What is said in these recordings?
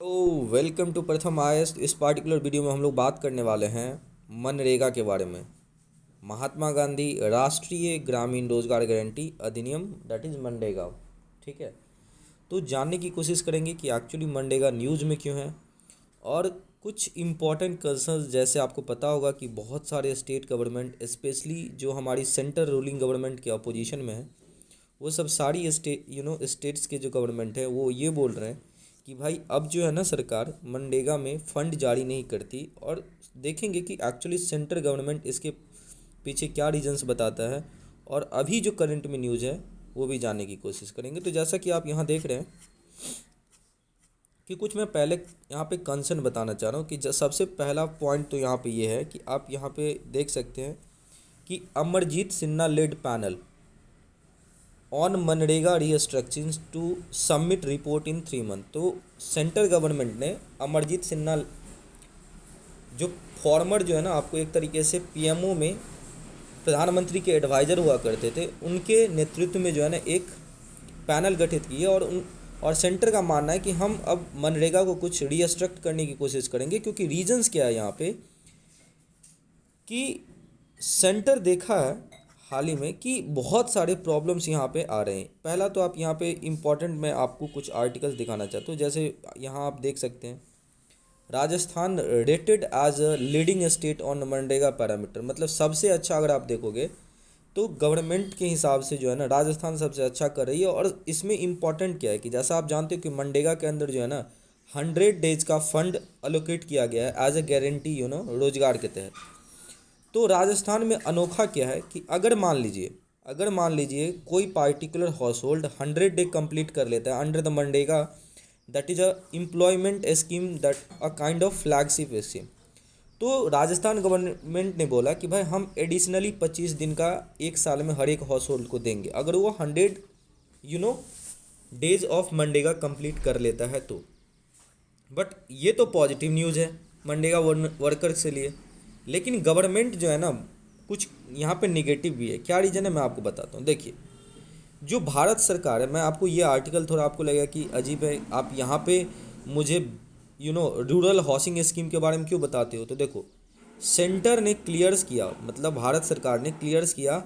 तो welcome to प्रथम आयस। इस पार्टिकुलर वीडियो में हम लोग बात करने वाले हैं मनरेगा के बारे में। महात्मा गांधी राष्ट्रीय ग्रामीण रोजगार गारंटी अधिनियम, दैट इज़ मनरेगा। ठीक है, तो जानने की कोशिश करेंगे कि एक्चुअली मनरेगा न्यूज़ में क्यों है और कुछ इम्पॉर्टेंट कंसर्न्स। जैसे आपको पता होगा कि बहुत सारे स्टेट गवर्नमेंट, स्पेशली जो हमारी सेंट्रल रूलिंग गवर्नमेंट के अपोजिशन में है, वो सब सारी स्टेट्स के जो गवर्नमेंट है वो ये बोल रहे हैं कि भाई अब जो है ना सरकार मनरेगा में फ़ंड जारी नहीं करती। और देखेंगे कि एक्चुअली सेंट्रल गवर्नमेंट इसके पीछे क्या रीजंस बताता है और अभी जो करंट में न्यूज़ है वो भी जानने की कोशिश करेंगे। तो जैसा कि आप यहाँ देख रहे हैं कि कुछ मैं पहले यहाँ पे कंसर्न बताना चाह रहा हूँ कि सबसे पहला पॉइंट तो यहाँ पे ये है कि आप यहाँ पे देख सकते हैं कि Amarjeet Sinha led panel on मनरेगा restructuring to submit report in 3 month. तो सेंट्रल गवर्नमेंट ने अमरजीत सिन्हा, जो फॉर्मर जो है ना, आपको एक तरीके से पीएमओ में प्रधानमंत्री के एडवाइज़र हुआ करते थे, उनके नेतृत्व में जो है ना एक पैनल गठित की है। और सेंटर का मानना है कि हम अब मनरेगा को कुछ रीस्ट्रक्ट करने की कोशिश करेंगे। क्योंकि रीजंस क्या है यहाँ पे कि सेंटर देखा है हाल ही में कि बहुत सारे प्रॉब्लम्स यहाँ पे आ रहे हैं। पहला तो आप यहाँ पे इम्पॉर्टेंट, मैं आपको कुछ आर्टिकल्स दिखाना चाहता हूँ। जैसे यहाँ आप देख सकते हैं, Rajasthan rated as a leading state on मनरेगा पैरामीटर, मतलब सबसे अच्छा अगर आप देखोगे तो गवर्नमेंट के हिसाब से जो है ना राजस्थान सबसे अच्छा कर रही है। और इसमें इम्पॉर्टेंट क्या है कि जैसा आप जानते हो कि मनरेगा के अंदर जो है ना 100 डेज का फंड अलोकेट किया गया है एज ए गारंटी रोजगार के तहत। तो राजस्थान में अनोखा क्या है कि अगर मान लीजिए कोई particular house hold 100 day complete कर लेता है under the MNREGA, that is a employment scheme, that a kind of flagship scheme. तो राजस्थान गवर्नमेंट ने बोला कि भाई हम एडिशनली 25 दिन का एक साल में हर एक हाउस होल्ड को देंगे अगर वो 100 डेज ऑफ मनरेगा कंप्लीट कर लेता है तो। बट ये तो पॉजिटिव न्यूज़ है मनरेगा वर्कर के लिए। लेकिन गवर्नमेंट जो है ना कुछ यहाँ पे निगेटिव भी है। क्या रीज़न है मैं आपको बताता हूँ। देखिए, जो भारत सरकार है, मैं आपको ये आर्टिकल थोड़ा आपको लगेगा कि अजीब है, आप यहाँ पे मुझे रूरल हाउसिंग स्कीम के बारे में क्यों बताते हो। तो देखो, सेंटर ने क्लियर्स किया, मतलब भारत सरकार ने क्लियर्स किया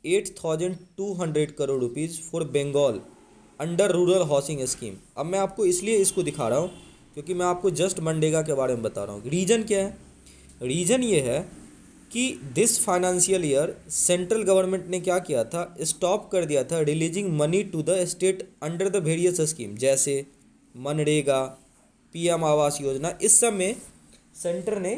8,200 crore rupees for Bengal under rural housing scheme. अब मैं आपको इसलिए इसको दिखा रहा हूँ क्योंकि मैं आपको जस्ट मनरेगा के बारे में बता रहा हूँ। रीज़न क्या है? रीज़न ये है कि this financial year central government ने क्या किया था, स्टॉप कर दिया था releasing money to the state under the various scheme, जैसे मनरेगा, पीएम आवास योजना। इस सब में सेंटर ने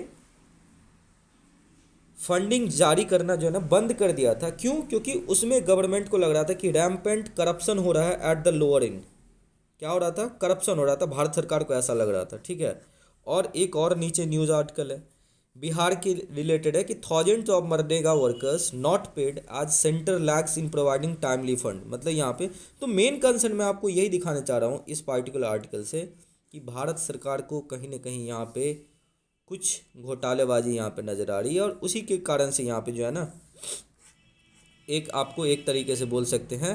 फंडिंग जारी करना जो है ना बंद कर दिया था। क्यों? क्योंकि उसमें गवर्नमेंट को लग रहा था कि रैम्पेंट करप्शन हो रहा है एट द लोअर एंड। क्या हो रहा था? करप्शन हो रहा था, भारत सरकार को ऐसा लग रहा था। ठीक है, और एक और नीचे न्यूज़ आर्टिकल है बिहार के रिलेटेड है कि थाउजेंड्स ऑफ मनरेगा workers not paid as centre lacks in providing timely fund. मतलब यहाँ पे तो मेन कंसर्न मैं आपको यही दिखाना चाह रहा हूँ इस पार्टिकुलर आर्टिकल से कि भारत सरकार को कहीं ना कहीं यहाँ पे कुछ घोटालेबाजी यहाँ पे नज़र आ रही है। और उसी के कारण से यहाँ पे जो है ना एक आपको एक तरीके से बोल सकते हैं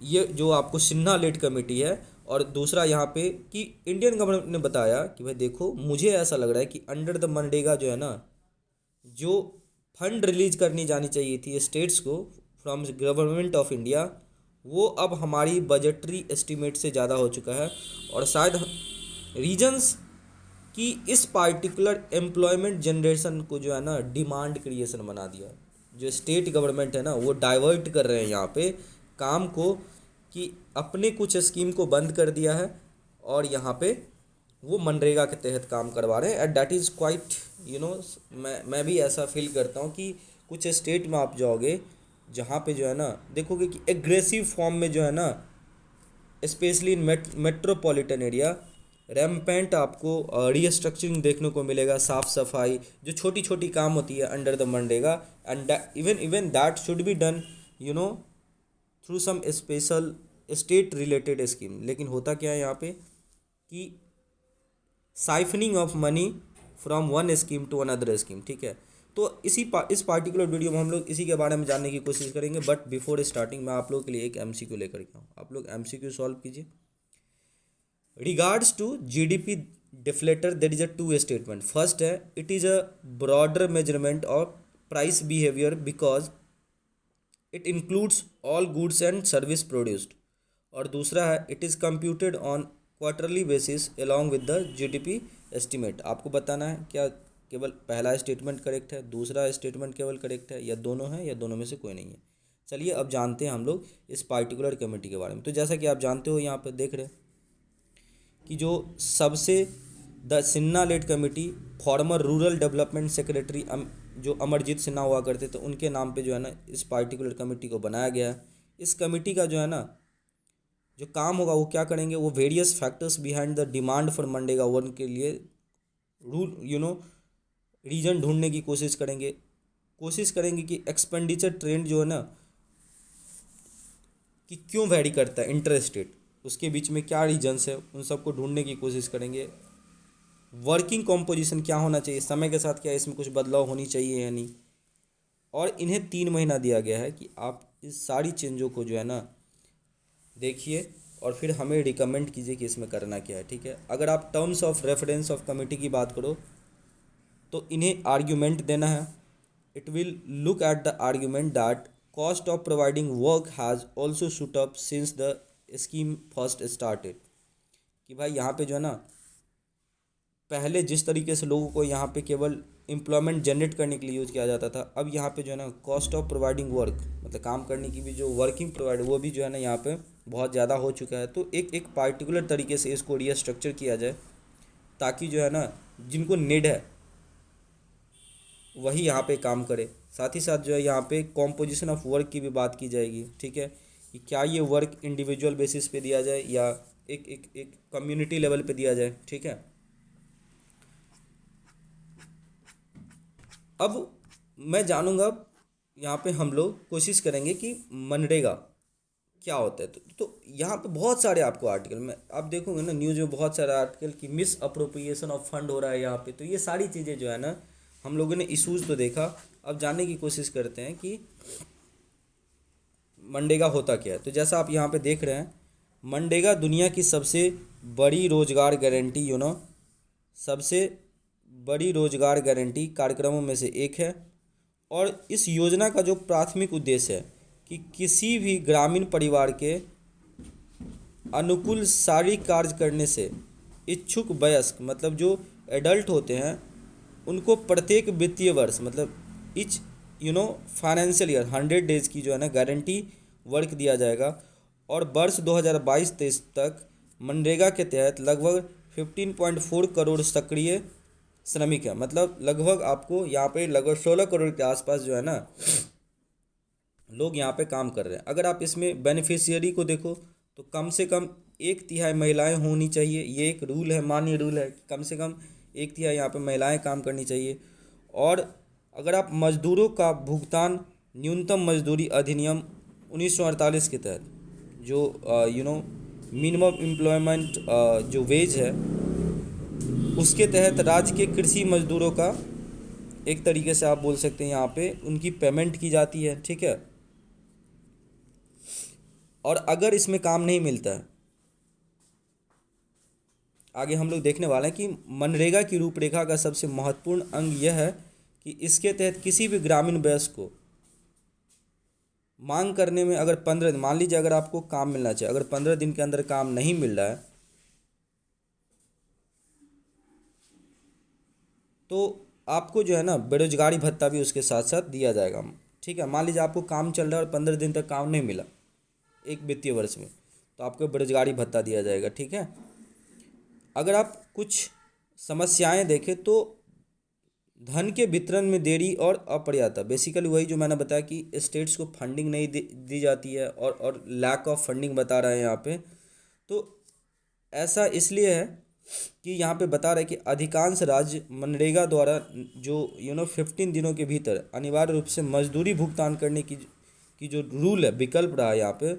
ये जो आपको सिन्हा लेड कमेटी है। और दूसरा यहाँ पे कि इंडियन गवर्नमेंट ने बताया कि भाई देखो, मुझे ऐसा लग रहा है कि अंडर द मनरेगा जो है ना जो फंड रिलीज करनी जानी चाहिए थी स्टेट्स को फ्रॉम गवर्नमेंट ऑफ इंडिया, वो अब हमारी बजटरी एस्टीमेट से ज़्यादा हो चुका है। और शायद रीजंस कि इस पार्टिकुलर एम्प्लॉयमेंट जनरेशन को जो है ना डिमांड क्रिएशन बना दिया। जो स्टेट गवर्नमेंट है ना वो डाइवर्ट कर रहे हैं यहाँ पे काम को कि अपने कुछ स्कीम को बंद कर दिया है और यहाँ पे वो मनरेगा के तहत काम करवा रहे हैं। एंड दैट इज़ क्वाइट मैं भी ऐसा फील करता हूँ कि कुछ स्टेट में आप जाओगे जहाँ पे जो है ना देखोगे कि एग्रेसिव फॉर्म में जो है ना specially in metropolitan area rampant आपको रीस्ट्रक्चरिंग देखने को मिलेगा, साफ़ सफाई, जो छोटी छोटी काम होती है अंडर द मनरेगा। And even that should be done through some special state related scheme. लेकिन होता क्या है यहाँ पे कि siphoning of money from one scheme to another scheme. ठीक है, तो इस पार्टिकुलर वीडियो में हम लोग इसी के बारे में जानने की कोशिश करेंगे। बट बिफोर स्टार्टिंग मैं आप लोगों के लिए एक एमसीक्यू लेकर के आऊँ, आप लोग एमसीक्यू सॉल्व कीजिए। Regards to GDP deflator there is a two statement. First है it is a broader measurement of price behaviour because it includes all goods and service produced. और दूसरा है it is computed on quarterly basis along with the GDP estimate. आपको बताना है क्या केवल पहला स्टेटमेंट करेक्ट है, दूसरा स्टेटमेंट केवल करेक्ट है, या दोनों है, या दोनों में से कोई नहीं है. चलिए अब जानते हैं हम लोग इस पार्टिकुलर कमेटी के बारे में. तो जैसा कि आप जानते हो यहाँ पर देख रहे हैं कि जो सबसे the Sinha led committee former rural development secretary जो अमरजीत सिन्हा हुआ करते थे उनके नाम पे जो है ना इस पार्टिकुलर कमेटी को बनाया गया है. इस कमेटी का जो है ना जो काम होगा वो क्या करेंगे, वो various factors behind the demand for MNREGA work के लिए रूल रीजन ढूंढने की कोशिश करेंगे कि एक्सपेंडिचर ट्रेंड जो है ना कि क्यों वैरी करता है इंटरस्टेट, उसके बीच में क्या रीजन्स है उन सबको ढूंढने की कोशिश करेंगे. वर्किंग कॉम्पोजिशन क्या होना चाहिए, समय के साथ क्या इसमें कुछ बदलाव होनी चाहिए या नहीं. और इन्हें 3 महीना दिया गया है कि आप इस सारी चेंजों को जो है ना देखिए और फिर हमें रिकमेंड कीजिए कि इसमें करना क्या है. ठीक है, अगर आप terms of reference of committee की बात करो तो इन्हें आर्ग्यूमेंट देना है. It will look at the argument that cost of providing work has also shoot up since the scheme first started. कि भाई यहाँ पे जो है ना पहले जिस तरीके से लोगों को यहाँ पे केवल एम्प्लॉयमेंट जनरेट करने के लिए यूज़ किया जाता था, अब यहाँ पे जो है ना कॉस्ट ऑफ प्रोवाइडिंग वर्क मतलब काम करने की भी जो वर्किंग प्रोवाइड वो भी जो है ना यहाँ पे बहुत ज़्यादा हो चुका है. तो एक पार्टिकुलर तरीके से इसको रीस्ट्रक्चर किया जाए ताकि जो है ना जिनको नीड है वही यहाँ पे काम करे. साथ ही साथ जो है यहाँ पे कॉम्पोजिशन ऑफ वर्क की भी बात की जाएगी. ठीक है, कि क्या ये वर्क इंडिविजुअल बेसिस पे दिया जाए या एक कम्युनिटी लेवल पे दिया जाए. ठीक है, अब मैं जानूंगा यहाँ पे हम लोग कोशिश करेंगे कि मनरेगा क्या होता है. तो यहाँ पे बहुत सारे आपको आर्टिकल में आप देखोगे ना न्यूज़ में बहुत सारे आर्टिकल कि मिस अप्रोप्रिएशन ऑफ फंड हो रहा है यहाँ पे. तो ये सारी चीज़ें जो है ना हम लोगों ने इशूज़ तो देखा, अब जानने की कोशिश करते हैं कि मनरेगा होता क्या है. तो जैसा आप यहाँ पे देख रहे हैं मनरेगा दुनिया की सबसे बड़ी रोजगार गारंटी सबसे बड़ी रोजगार गारंटी कार्यक्रमों में से एक है. और इस योजना का जो प्राथमिक उद्देश्य है कि किसी भी ग्रामीण परिवार के अनुकूल शारीरिक कार्य करने से इच्छुक वयस्क मतलब जो एडल्ट होते हैं उनको प्रत्येक वित्तीय वर्ष मतलब इच फाइनेंशियल ईयर 100 डेज की जो है ना गारंटी वर्क दिया जाएगा. और वर्ष 2022-23 तक मनरेगा के तहत लगभग 15.4 करोड़ सक्रिय श्रमिक है. मतलब लगभग आपको यहाँ पे लगभग 16 करोड़ के आसपास जो है ना लोग यहाँ पे काम कर रहे हैं. अगर आप इसमें बेनिफिशियरी को देखो तो कम से कम 1/3 महिलाएं होनी चाहिए. ये एक रूल है, मान्य रूल है, कम से कम 1/3 यहाँ पे महिलाएं काम करनी चाहिए. और अगर आप मजदूरों का भुगतान न्यूनतम मजदूरी अधिनियम 1948 के तहत जो मिनिमम एम्प्लॉयमेंट जो वेज है उसके तहत राज्य के कृषि मजदूरों का एक तरीके से आप बोल सकते हैं यहाँ पे उनकी पेमेंट की जाती है. ठीक है, और अगर इसमें काम नहीं मिलता है आगे हम लोग देखने वाले हैं कि मनरेगा की रूपरेखा का सबसे महत्वपूर्ण अंग यह है कि इसके तहत किसी भी ग्रामीण वयस्क को मांग करने में अगर 15 दिन मान लीजिए अगर आपको काम मिलना चाहिए, अगर 15 दिन के अंदर काम नहीं मिल रहा है तो आपको जो है ना बेरोजगारी भत्ता भी उसके साथ साथ दिया जाएगा. ठीक है, मान लीजिए आपको काम चल रहा है और 15 दिन तक काम नहीं मिला एक वित्तीय वर्ष में तो आपको बेरोजगारी भत्ता दिया जाएगा. ठीक है, अगर आप कुछ समस्याएं देखें तो धन के वितरण में देरी और अपर्याप्तता, बेसिकली वही जो मैंने बताया कि स्टेट्स को फंडिंग नहीं दी जाती है और लैक ऑफ फंडिंग बता रहा है यहाँ पे. तो ऐसा इसलिए है कि यहाँ पे बता रहे कि अधिकांश राज्य मनरेगा द्वारा जो 15 दिनों के भीतर अनिवार्य रूप से मजदूरी भुगतान करने की जो रूल है विकल्प रहा है यहाँ पे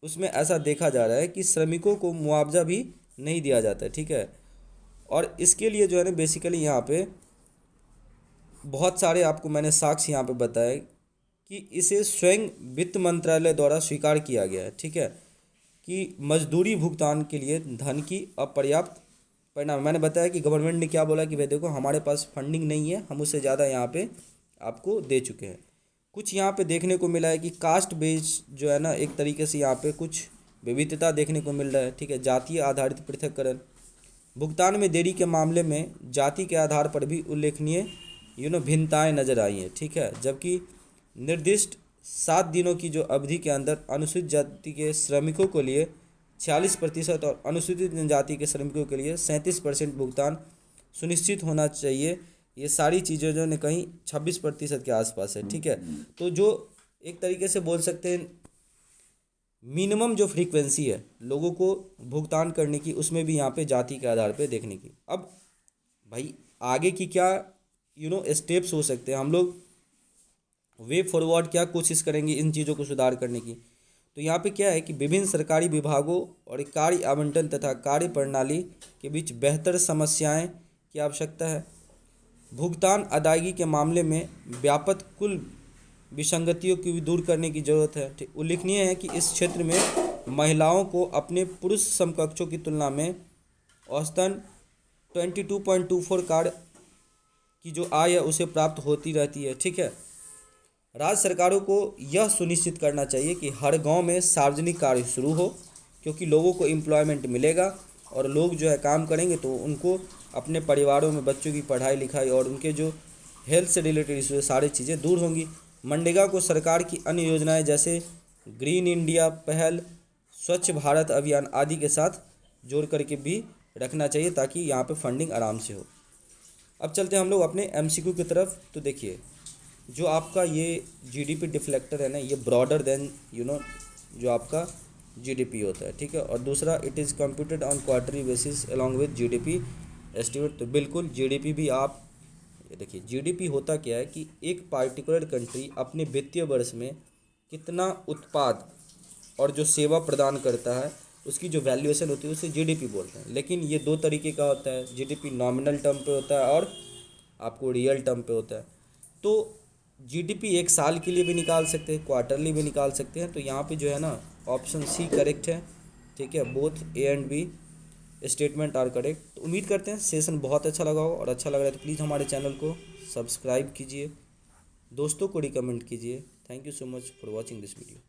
उसमें ऐसा देखा जा रहा है कि श्रमिकों को मुआवजा भी नहीं दिया जाता है. ठीक है, और इसके लिए जो है ना बेसिकली यहाँ पे बहुत सारे आपको मैंने साक्ष्य यहाँ पे बताए कि इसे स्वयं वित्त मंत्रालय द्वारा स्वीकार किया गया है. ठीक है, कि मजदूरी भुगतान के लिए धन की अपर्याप्त परिणाम। मैंने बताया कि गवर्नमेंट ने क्या बोला कि भाई देखो हमारे पास फंडिंग नहीं है, हम उससे ज़्यादा यहाँ पे आपको दे चुके हैं। कुछ यहाँ पे देखने को मिला है कि कास्ट बेस जो है ना, एक तरीके से यहाँ पे कुछ विविधता देखने को मिल रहा है, ठीक है। जातीय आधारित पृथक्करण, भुगतान में देरी के मामले में जाति के आधार पर भी उल्लेखनीय भिन्नताएं नजर आई हैं, ठीक है। जबकि निर्दिष्ट 7 दिनों की जो अवधि के अंदर अनुसूचित जाति के श्रमिकों के लिए 46% और अनुसूचित जनजाति के श्रमिकों के लिए 37% भुगतान सुनिश्चित होना चाहिए। ये सारी चीज़ें जो ने कहीं 26% के आसपास है, ठीक है। तो जो एक तरीके से बोल सकते हैं मिनिमम जो फ्रीक्वेंसी है लोगों को भुगतान करने की, उसमें भी यहाँ पे जाति के आधार पे देखने की। अब भाई आगे की क्या स्टेप्स हो सकते हैं, हम लोग वे फॉरवर्ड क्या कोशिश करेंगे इन चीज़ों को सुधार करने की। तो यहाँ पे क्या है कि विभिन्न सरकारी विभागों और कार्य आवंटन तथा कार्य प्रणाली के बीच बेहतर समस्याएं की आवश्यकता है। भुगतान अदायगी के मामले में व्यापक कुल विसंगतियों की भी दूर करने की जरूरत है। ठीक, उल्लेखनीय है कि इस क्षेत्र में महिलाओं को अपने पुरुष समकक्षों की तुलना में औसतन 22.24 कार्ड की जो आय है उसे प्राप्त होती रहती है, ठीक है। राज्य सरकारों को यह सुनिश्चित करना चाहिए कि हर गांव में सार्वजनिक कार्य शुरू हो, क्योंकि लोगों को एम्प्लॉयमेंट मिलेगा और लोग जो है काम करेंगे तो उनको अपने परिवारों में बच्चों की पढ़ाई लिखाई और उनके जो हेल्थ से रिलेटेड इशू सारी चीज़ें दूर होंगी। मनरेगा को सरकार की अन्य योजनाएं जैसे ग्रीन इंडिया पहल, स्वच्छ भारत अभियान आदि के साथ जोड़ करके भी रखना चाहिए ताकि यहाँ पे फंडिंग आराम से हो। अब चलते हैं हम लोग अपने एमसीक्यू की तरफ। तो देखिए जो आपका ये जीडीपी डिफ्लेक्टर है ना, ये ब्रॉडर देन जो आपका जीडीपी होता है, ठीक है। और दूसरा it is computed on quarterly basis along with GDP estimate. तो बिल्कुल जीडीपी भी आप देखिए, जीडीपी होता क्या है कि एक पार्टिकुलर कंट्री अपने वित्तीय वर्ष में कितना उत्पाद और जो सेवा प्रदान करता है उसकी जो वैल्यूएशन होती है उसे जीडीपी बोलते हैं। लेकिन ये दो तरीके का होता है, जीडीपी नॉमिनल टर्म पे होता है और आपको रियल टर्म पे होता है। तो जीडीपी एक साल के लिए भी निकाल सकते हैं, क्वार्टरली भी निकाल सकते हैं। तो यहाँ पे जो है ना ऑप्शन सी करेक्ट है, ठीक है। Both A and B statement are correct. तो उम्मीद करते हैं सेशन बहुत अच्छा लगा हो, और अच्छा लग रहा है तो प्लीज़ हमारे चैनल को सब्सक्राइब कीजिए, दोस्तों को रिकमेंड कीजिए। Thank you so much for watching this video.